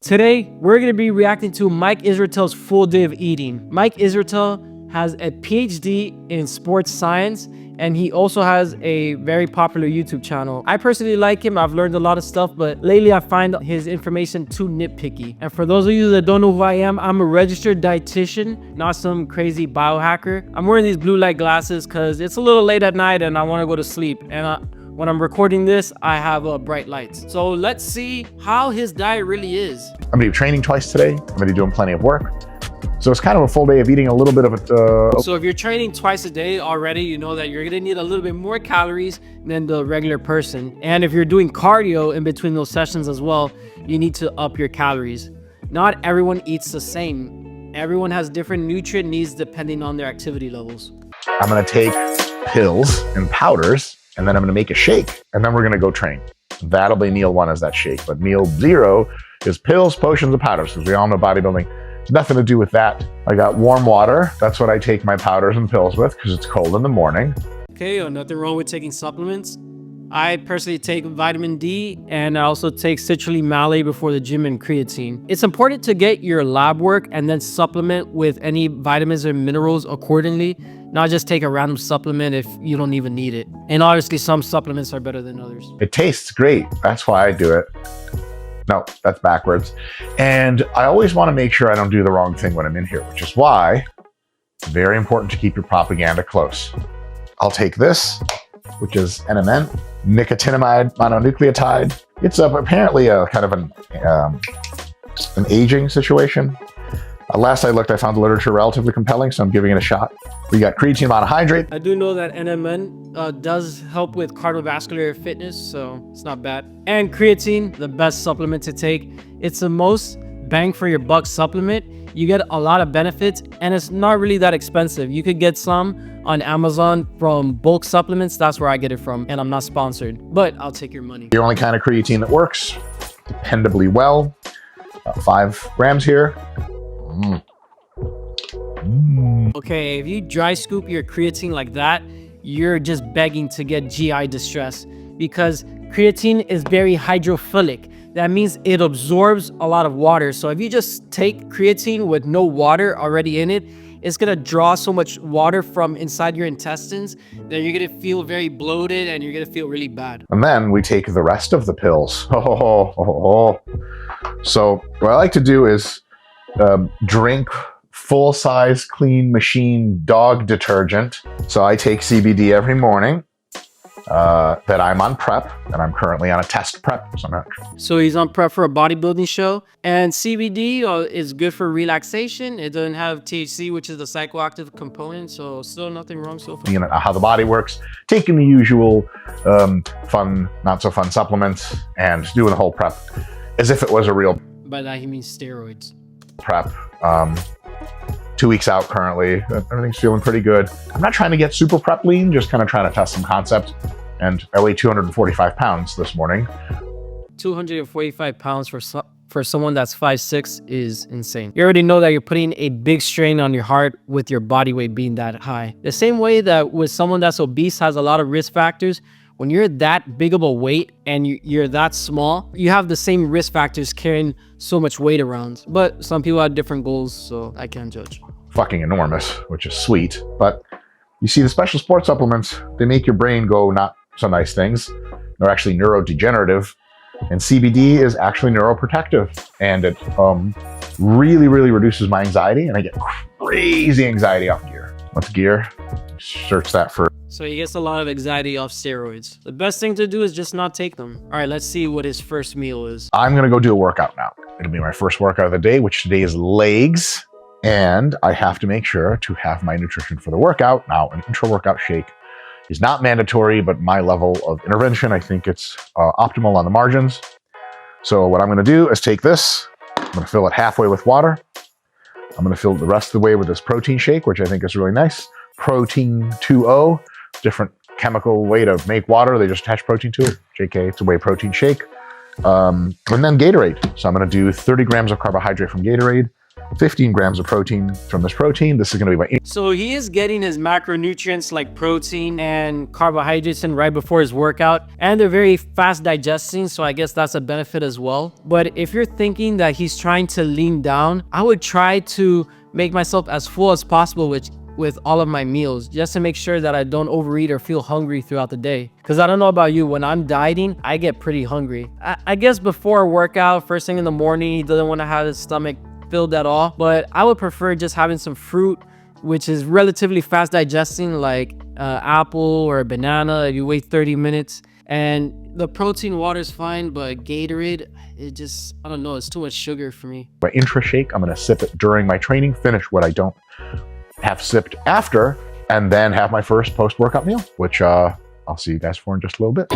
Today, we're going to be reacting to Mike Israetel's full day of eating. Mike Israetel has a PhD in sports science, and he also has a very popular YouTube channel. I personally like him. I've learned a lot of stuff, but lately I find his information too nitpicky. And for those of you that don't know who I am, I'm a registered dietitian, not some crazy biohacker. I'm wearing these blue light glasses because it's a little late at night and I want to go to sleep. And when I'm recording this, I have bright lights. So let's see how his diet really is. I'm gonna be training twice today. I'm gonna be doing plenty of work. So it's kind of a full day of eating a little bit of it. So if you're training twice a day already, you know that you're gonna need a little bit more calories than the regular person. And if you're doing cardio in between those sessions as well, you need to up your calories. Not everyone eats the same. Everyone has different nutrient needs depending on their activity levels. I'm gonna take pills and powders, and then I'm gonna make a shake, and then we're gonna go train. That'll be meal one, is that shake. But meal zero is pills, potions, and powders, because we all know bodybuilding has nothing to do with that. I got warm water. That's what I take my powders and pills with, because it's cold in the morning. Okay, nothing wrong with taking supplements. I personally take vitamin D, and I also take citrulline malate before the gym and creatine. It's important to get your lab work and then supplement with any vitamins or minerals accordingly, not just take a random supplement if you don't even need it. And obviously some supplements are better than others. It tastes great. That's why I do it. No, that's backwards. And I always want to make sure I don't do the wrong thing when I'm in here, which is why it's very important to keep your propaganda close. I'll take this, which is NMN, nicotinamide mononucleotide. It's apparently a kind of an aging situation. Last I looked, I found the literature relatively compelling, so I'm giving it a shot. We got creatine monohydrate. I do know that NMN does help with cardiovascular fitness, so it's not bad. And creatine, the best supplement to take. It's the most bang for your buck supplement. You get a lot of benefits, and it's not really that expensive. You could get some on Amazon from bulk supplements. That's where I get it from, and I'm not sponsored, but I'll take your money. The only kind of creatine that works dependably well. 5 grams here. Okay, if you dry scoop your creatine like that, you're just begging to get GI distress, because creatine is very hydrophilic. That means it absorbs a lot of water. So if you just take creatine with no water already in it, it's gonna draw so much water from inside your intestines that you're gonna feel very bloated and you're gonna feel really bad. And then we take the rest of the pills. So what I like to do is drink full-size clean machine dog detergent. So I take CBD every morning. That I'm on prep, and I'm currently on a test prep. So he's on prep for a bodybuilding show, and CBD is good for relaxation. It doesn't have THC, which is the psychoactive component, so still nothing wrong so far. You know how the body works, taking the usual fun, not so fun supplements, and doing the whole prep as if it was a real. By that he means steroids. Prep. 2 weeks out currently. Everything's feeling pretty good. I'm not trying to get super prep lean, just kind of trying to test some concepts. And I weighed 245 pounds this morning. 245 pounds for someone that's 5'6" is insane. You already know that you're putting a big strain on your heart with your body weight being that high. The same way that with someone that's obese has a lot of risk factors, when you're that big of a weight and you're that small, you have the same risk factors carrying so much weight around. But some people have different goals, so I can't judge. Fucking enormous, which is sweet. But you see, the special sports supplements, they make your brain go not so nice things. They're actually neurodegenerative. And CBD is actually neuroprotective. And it really, really reduces my anxiety. And I get crazy anxiety off gear. What's gear? Search that for. So he gets a lot of anxiety off steroids. The best thing to do is just not take them. All right, let's see what his first meal is. I'm gonna go do a workout now. It'll be my first workout of the day, which today is legs. And I have to make sure to have my nutrition for the workout. Now, an intra-workout shake is not mandatory, but my level of intervention, I think it's optimal on the margins. So what I'm gonna do is take this, I'm gonna fill it halfway with water. I'm gonna fill it the rest of the way with this protein shake, which I think is really nice. Protein 2O, different chemical way to make water. They just attach protein to it. JK, it's a whey protein shake. And then Gatorade. So I'm gonna do 30 grams of carbohydrate from Gatorade. 15 grams of protein from this protein. This is going to be my... So he is getting his macronutrients like protein and carbohydrates in right before his workout, and they're very fast digesting, so I guess that's a benefit as well. But if you're thinking that he's trying to lean down, I would try to make myself as full as possible with all of my meals, just to make sure that I don't overeat or feel hungry throughout the day. Because I don't know about you, when I'm dieting, I get pretty hungry. I guess before a workout, first thing in the morning, he doesn't want to have his stomach filled at all, but I would prefer just having some fruit, which is relatively fast digesting, like apple or a banana. You wait 30 minutes, and the protein water is fine, but Gatorade, it just, I don't know, it's too much sugar for me. My intra shake, I'm going to sip it during my training, finish what I don't have sipped after, and then have my first post-workout meal, which I'll see you guys for in just a little bit.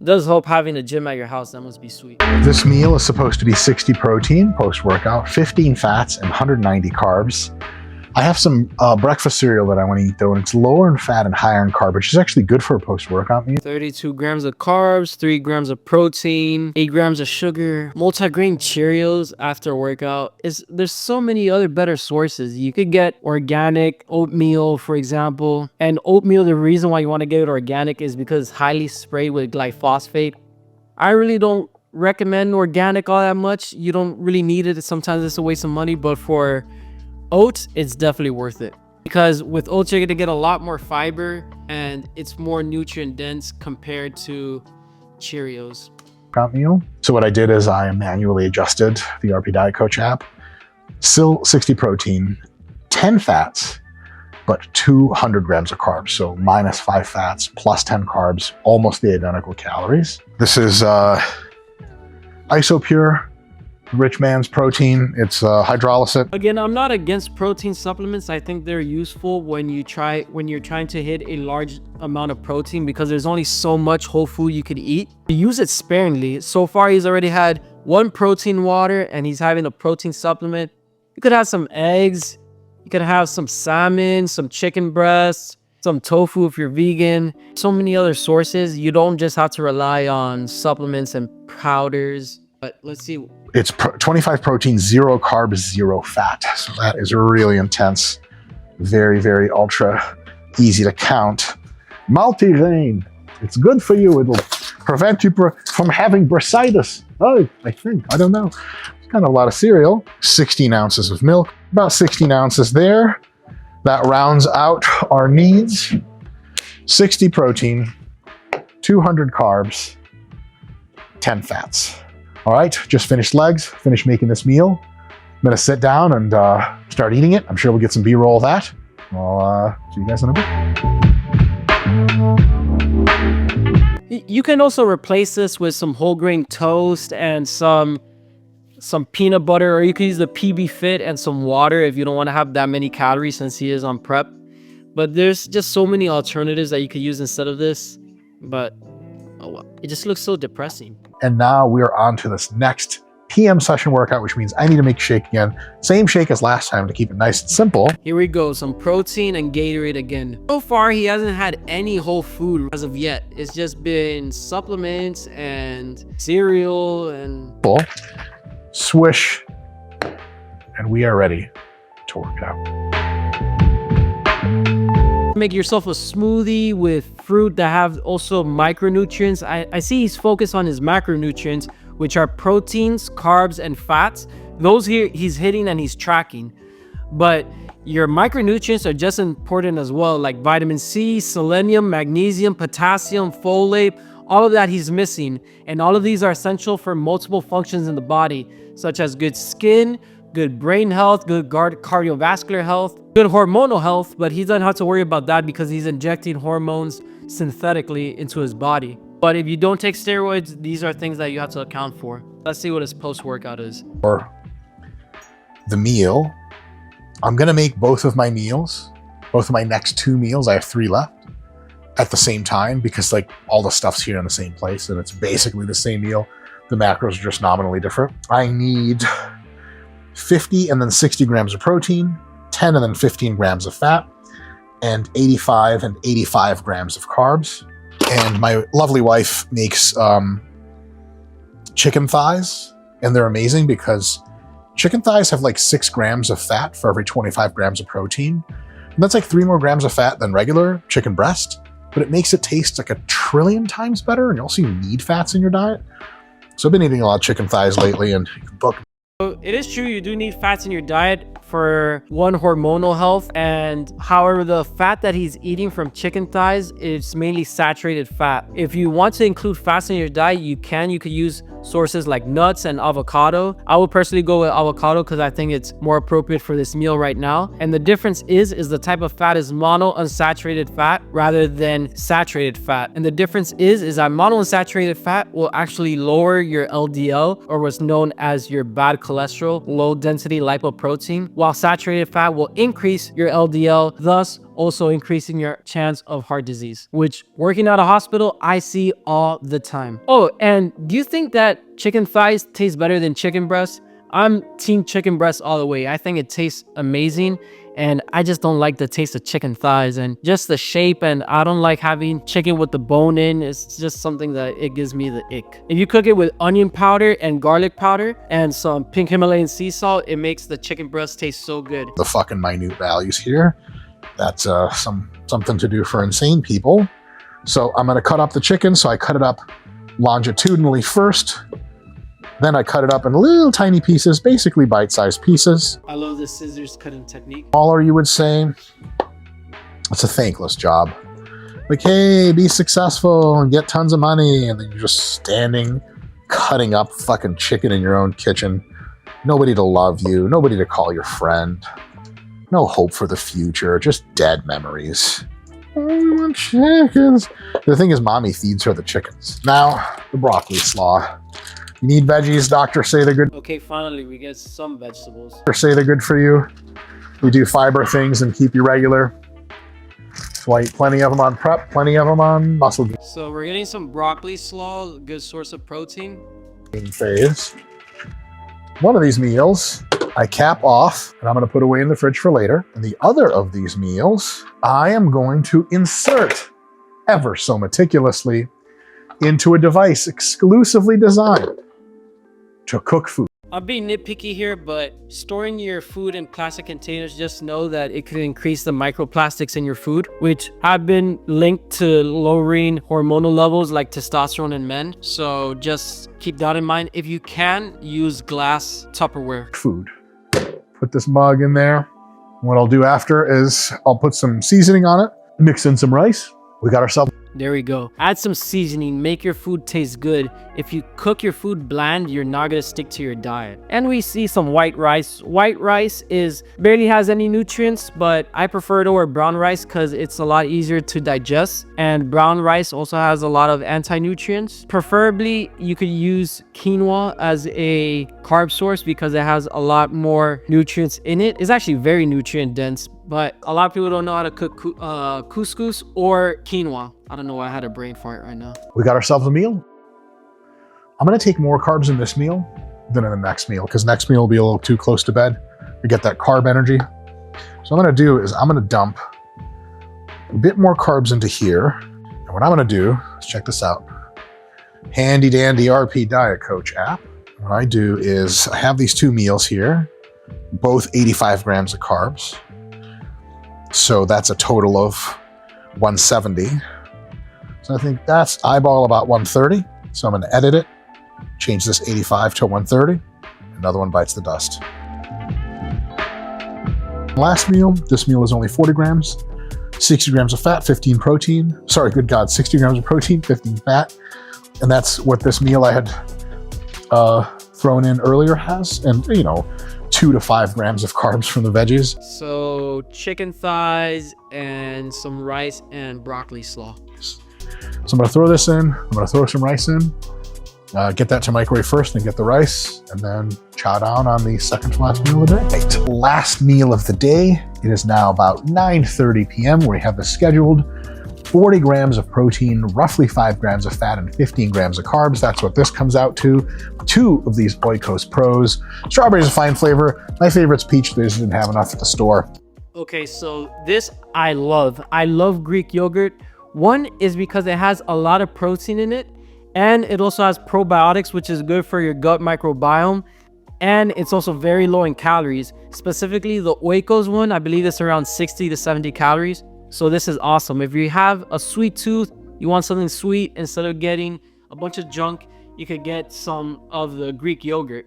Does help having a gym at your house. That must be sweet. This meal is supposed to be 60 protein post-workout, 15 fats, and 190 carbs. I have some breakfast cereal that I want to eat though, and it's lower in fat and higher in carb, which is actually good for a post-workout meal. 32 grams of carbs, 3 grams of protein, 8 grams of sugar, multigrain Cheerios after a workout. There's so many other better sources. You could get organic oatmeal, for example. And oatmeal, the reason why you want to get it organic is because it's highly sprayed with glyphosate. I really don't recommend organic all that much. You don't really need it. Sometimes it's a waste of money, but for oats, it's definitely worth it, because with oats you're gonna get a lot more fiber and it's more nutrient dense compared to Cheerios. Meal. So what I did is I manually adjusted the RP Diet Coach app. Still 60 protein, 10 fats, but 200 grams of carbs. So minus 5 fats, plus 10 carbs, almost the identical calories. This is Isopure, rich man's protein. It's hydrolysate. Again, I'm not against protein supplements. I think they're useful when you're trying to hit a large amount of protein, because there's only so much whole food you could eat. Use it sparingly. So far, he's already had 1 protein water and he's having a protein supplement. You could have some eggs. You could have some salmon, some chicken breasts, some tofu if you're vegan. So many other sources. You don't just have to rely on supplements and powders. But let's see. It's 25 protein, 0 carbs, 0 fat. So that is really intense. Very, very ultra easy to count. Multigrain. It's good for you. It'll prevent you from having bursitis. Oh, I think. I don't know. It's kind of a lot of cereal. 16 ounces of milk. About 16 ounces there. That rounds out our needs. 60 protein, 200 carbs, 10 fats. All right, just finished legs, finished making this meal. I'm gonna sit down and start eating it. I'm sure we'll get some B-roll of that. I'll see you guys in a bit. You can also replace this with some whole grain toast and some peanut butter, or you can use the PB Fit and some water if you don't want to have that many calories, since he is on prep. But there's just so many alternatives that you could use instead of this. But oh well, it just looks so depressing. And now we're on to this next PM session workout, which means I need to make shake again. Same shake as last time to keep it nice and simple. Here we go, some protein and Gatorade again. So far, he hasn't had any whole food as of yet. It's just been supplements and cereal and... Swish, and we are ready to work it out. Make yourself a smoothie with fruit that have also micronutrients. I see he's focused on his macronutrients, which are proteins, carbs, and fats. Those here he's hitting and he's tracking. But your micronutrients are just important as well, like vitamin C, selenium, magnesium, potassium, folate. All of that he's missing. And all of these are essential for multiple functions in the body, such as good skin, good brain health, good cardiovascular health, good hormonal health, but he doesn't have to worry about that because he's injecting hormones synthetically into his body. But if you don't take steroids, these are things that you have to account for. Let's see what his post-workout is. For the meal, I'm gonna make both of my meals, both of my next 2 meals, I have 3 left, at the same time, because like all the stuff's here in the same place and it's basically the same meal. The macros are just nominally different. I need 50 and then 60 grams of protein, 10 and then 15 grams of fat, and 85 and 85 grams of carbs. And my lovely wife makes chicken thighs, and they're amazing because chicken thighs have like 6 grams of fat for every 25 grams of protein. And that's like 3 more grams of fat than regular chicken breast, but it makes it taste like 1 trillion times better. And also you need fats in your diet. So I've been eating a lot of chicken thighs lately, and you can book. So it is true you do need fats in your diet for one, hormonal health, and however the fat that he's eating from chicken thighs is mainly saturated fat. If you want to include fats in your diet, you could use sources like nuts and avocado. I would personally go with avocado because I think it's more appropriate for this meal right now. And the difference is the type of fat is monounsaturated fat rather than saturated fat. And the difference is that monounsaturated fat will actually lower your LDL, or what's known as your bad cholesterol, low density lipoprotein, while saturated fat will increase your LDL, thus also increasing your chance of heart disease, which working at a hospital, I see all the time. Oh, and do you think that chicken thighs taste better than chicken breast? I'm team chicken breast all the way. I think it tastes amazing, and I just don't like the taste of chicken thighs and just the shape, and I don't like having chicken with the bone in. It's just something that it gives me the ick. If you cook it with onion powder and garlic powder and some pink Himalayan sea salt, it makes the chicken breast taste so good. The fucking minute values here. That's something to do for insane people. So I'm gonna cut up the chicken. So I cut it up longitudinally first. Then I cut it up in little tiny pieces, basically bite-sized pieces. I love the scissors cutting technique. Smaller, you would say. It's a thankless job. Like, hey, be successful and get tons of money. And then you're just standing, cutting up fucking chicken in your own kitchen. Nobody to love you, nobody to call your friend. No hope for the future, just dead memories. Oh, we want chickens. The thing is, mommy feeds her the chickens. Now, the broccoli slaw. You need veggies, doctors say they're good. Okay, finally, we get some vegetables. Doctors say they're good for you. We do fiber things and keep you regular. So I eat plenty of them on prep, plenty of them on muscle So we're getting some broccoli slaw, good source of protein. phase. One of these meals I cap off, and I'm going to put away in the fridge for later. And the other of these meals, I am going to insert ever so meticulously into a device exclusively designed to cook food. I'm being nitpicky here, but storing your food in plastic containers, just know that it could increase the microplastics in your food, which have been linked to lowering hormonal levels like testosterone in men. So just keep that in mind. If you can, use glass Tupperware. Food. Put this mug in there. What I'll do after is I'll put some seasoning on it, mix in some rice. We got ourselves. There we go. Add some seasoning, make your food taste good. If you cook your food bland, you're not gonna stick to your diet. And we see some white rice. White rice barely has any nutrients, but I prefer it over brown rice because it's a lot easier to digest. And brown rice also has a lot of anti-nutrients. Preferably, you could use quinoa as a carb source because it has a lot more nutrients in it. It's actually very nutrient dense, but a lot of people don't know how to cook couscous or quinoa. I don't know why I had a brain fart right now. We got ourselves a meal. I'm going to take more carbs in this meal than in the next meal because next meal will be a little too close to bed to get that carb energy. So what I'm going to do is I'm going to dump a bit more carbs into here. And what I'm going to do is check this out. Handy dandy RP Diet Coach app. What I do is I have these 2 meals here, both 85 grams of carbs. So that's a total of 170. So I think that's eyeball about 130. So I'm going to edit it, change this 85 to 130. Another one bites the dust. Last meal, this meal is only 40 grams, 60 grams of fat, 15 protein. Sorry, good God, 60 grams of protein, 15 fat. And that's what this meal I had thrown in earlier has. And, 2 to 5 grams of carbs from the veggies. So chicken thighs and some rice and broccoli slaw. So I'm going to throw this in. I'm going to throw some rice in. Get that to microwave first, then get the rice, and then chow down on the second to last meal of the day. Right. Last meal of the day. It is now about 9:30 p.m. We have the scheduled 40 grams of protein, roughly 5 grams of fat, and 15 grams of carbs. That's what this comes out to. 2 of these Oikos Pros. Strawberry is a fine flavor. My favorite's peach. They just didn't have enough at the store. Okay, so this I love. I love Greek yogurt. One is because it has a lot of protein in it, and it also has probiotics, which is good for your gut microbiome. And it's also very low in calories. Specifically, the Oikos one, I believe it's around 60 to 70 calories. So this is awesome. If you have a sweet tooth, you want something sweet, instead of getting a bunch of junk, you could get some of the Greek yogurt.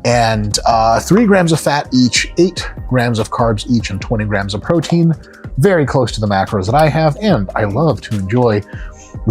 And 3 grams of fat each, 8 grams of carbs each, and 20 grams of protein. Very close to the macros that I have. And I love to enjoy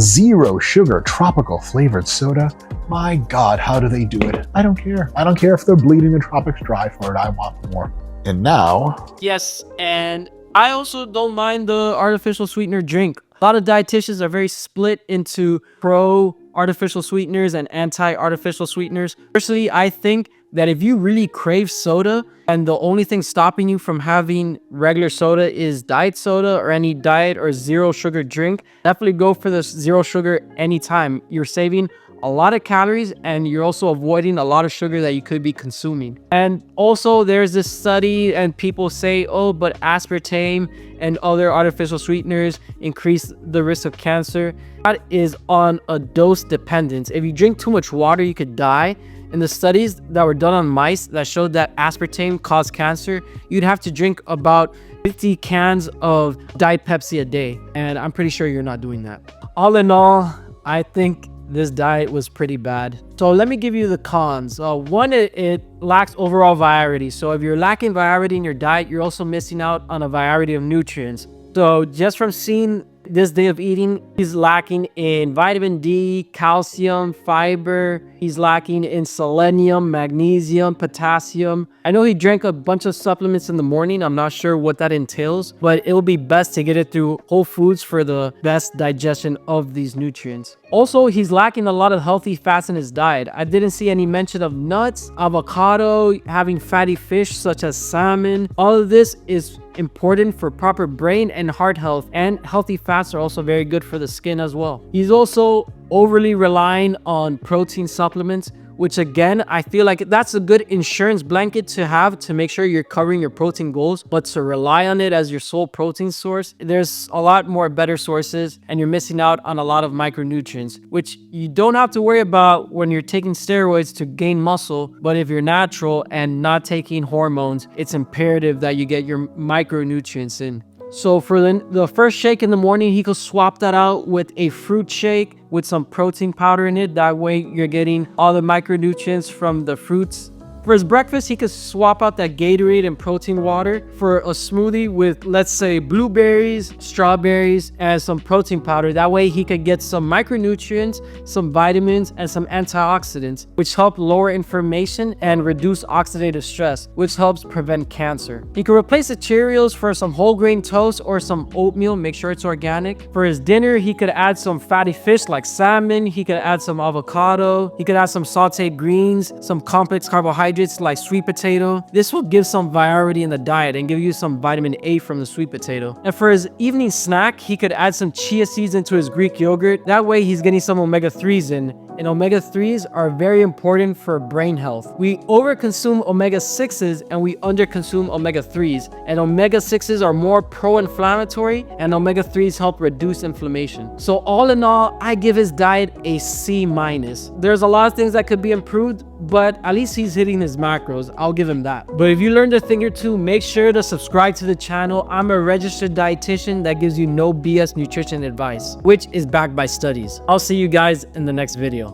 0 sugar, tropical flavored soda. My God, how do they do it? I don't care. I don't care if they're bleeding the tropics dry for it. I want more. And now... Yes, and I also don't mind the artificial sweetener drink. A lot of dietitians are very split into pro artificial sweeteners and anti artificial sweeteners. Personally, I think that if you really crave soda and the only thing stopping you from having regular soda is diet soda or any diet or 0 sugar drink, definitely go for the 0 sugar anytime. You're saving a lot of calories and you're also avoiding a lot of sugar that you could be consuming. And also there's this study and people say, oh, but aspartame and other artificial sweeteners increase the risk of cancer. That is on a dose dependence. If you drink too much water, you could die. In the studies that were done on mice that showed that aspartame caused cancer, you'd have to drink about 50 cans of Diet Pepsi a day. And I'm pretty sure you're not doing that. All in all, I think this diet was pretty bad. So let me give you the cons. One, it lacks overall variety. So if you're lacking variety in your diet, you're also missing out on a variety of nutrients. So just from seeing this day of eating, he's lacking in vitamin D, calcium, fiber. He's lacking in selenium, magnesium, potassium. I know he drank a bunch of supplements in the morning. I'm not sure what that entails, but it will be best to get it through whole foods for the best digestion of these nutrients. Also, he's lacking a lot of healthy fats in his diet. I didn't see any mention of nuts, avocado, having fatty fish such as salmon. All of this is important for proper brain and heart health, and healthy fats are also very good for the skin as well. He's also overly relying on protein supplements, which again, I feel like that's a good insurance blanket to have to make sure you're covering your protein goals, but to rely on it as your sole protein source, there's a lot more better sources and you're missing out on a lot of micronutrients, which you don't have to worry about when you're taking steroids to gain muscle. But if you're natural and not taking hormones, it's imperative that you get your micronutrients in. So for the first shake in the morning, he could swap that out with a fruit shake with some protein powder in it. That way you're getting all the micronutrients from the fruits. For his breakfast, he could swap out that Gatorade and protein water for a smoothie with, let's say, blueberries, strawberries, and some protein powder. That way he could get some micronutrients, some vitamins, and some antioxidants, which help lower inflammation and reduce oxidative stress, which helps prevent cancer. He could replace the Cheerios for some whole grain toast or some oatmeal. Make sure it's organic. For his dinner, he could add some fatty fish like salmon. He could add some avocado. He could add some sauteed greens, some complex carbohydrates like sweet potato. This will give some variety in the diet and give you some vitamin A from the sweet potato. And for his evening snack, he could add some chia seeds into his Greek yogurt. That way he's getting some omega-3s in. And omega-3s are very important for brain health. We overconsume omega-6s and we underconsume omega-3s. And omega-6s are more pro-inflammatory and omega-3s help reduce inflammation. So all in all, I give his diet a C-. There's a lot of things that could be improved, but at least he's hitting his macros. I'll give him that. But if you learned a thing or two, make sure to subscribe to the channel. I'm a registered dietitian that gives you no BS nutrition advice, which is backed by studies. I'll see you guys in the next video.